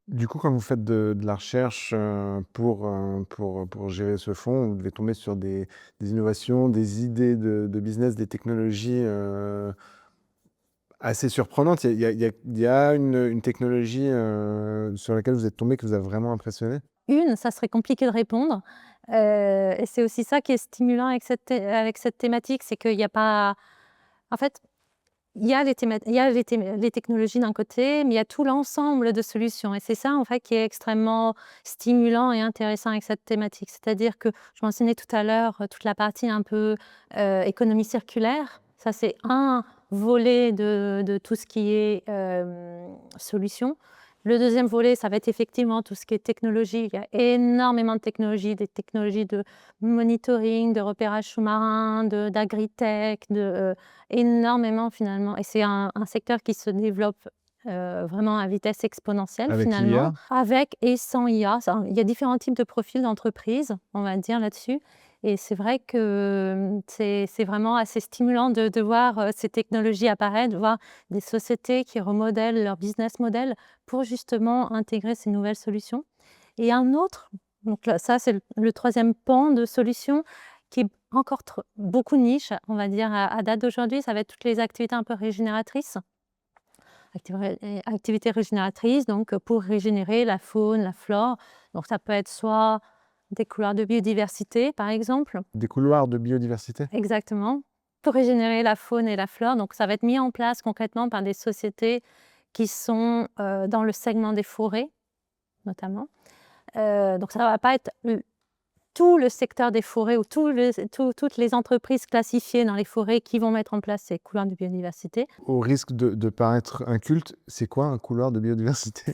Du coup, quand vous faites de la recherche pour gérer ce fonds, vous devez tomber sur des innovations, des idées de business, des technologies assez surprenantes. Il y a une technologie sur laquelle vous êtes tombé qui vous a vraiment impressionné? Ça serait compliqué de répondre, et c'est aussi ça qui est stimulant avec cette thématique, c'est qu'il y a pas en fait, il y a les technologies d'un côté, mais il y a tout l'ensemble de solutions et c'est ça, en fait, qui est extrêmement stimulant et intéressant avec cette thématique. C'est-à-dire que je mentionnais tout à l'heure, toute la partie un peu, économie circulaire. Ça, c'est un volet de tout ce qui est, solutions. Le deuxième volet, ça va être effectivement tout ce qui est technologie. Il y a énormément de technologies, des technologies de monitoring, de repérage sous-marin, d'agritech, énormément finalement et c'est un secteur qui se développe, vraiment à vitesse exponentielle Avec finalement, l'IA? avec et sans IA. Ça il y a différents types de profils d'entreprises, on va dire là-dessus et c'est vrai que, c'est vraiment assez stimulant de voir, ces technologies apparaître, de voir des sociétés qui remodèlent leur business model pour justement intégrer ces nouvelles solutions et un autre donc là, ça c'est le 3e pan de solutions qui est encore beaucoup niche, on va dire à date d'aujourd'hui, ça va être toutes les activités un peu régénératrices. Activités régénératrices donc pour régénérer la faune, la flore. Donc ça peut être soit des couloirs de biodiversité par exemple. Des couloirs de biodiversité? Exactement. Pour régénérer la faune et la flore, donc ça va être mis en place concrètement par des sociétés qui sont, dans le segment des forêts notamment. Donc ça va pas être tout le secteur des forêts ou toutes les entreprises classifiées dans les forêts qui vont mettre en place ces couloirs de biodiversité. Au risque de paraître inculte, c'est quoi un couloir de biodiversité?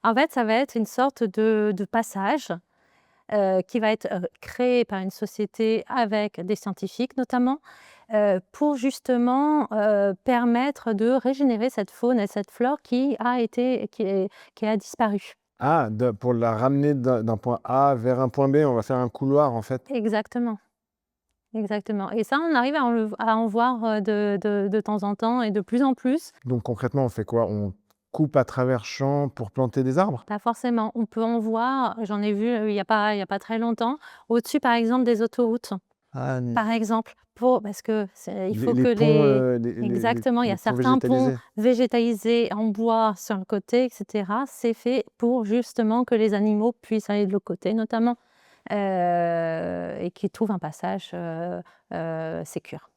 En fait, ça va être une sorte de passage, qui va être, créé par une société avec des scientifiques notamment, pour justement, permettre de régénérer cette faune et cette flore qui a disparu. Ah, pour la ramener d'un point A vers un point B, on va faire un couloir en fait. Exactement, exactement et ça, on arrive à en voir, de temps en temps et de plus en plus. Donc concrètement, on fait quoi? On coupe à travers champs pour planter des arbres? Pas forcément. On peut en voir, j'en ai vu, il y a pas très longtemps, au-dessus, par exemple, des autoroutes. Ah, Par exemple, parce que il faut les que ponts, les exactement, il y les a ponts certains ponts végétalisés. végétalisés en bois sur le côté et cetera. C'est fait pour justement que les animaux puissent aller de l'autre côté notamment, et qu'ils trouvent un passage, sécure.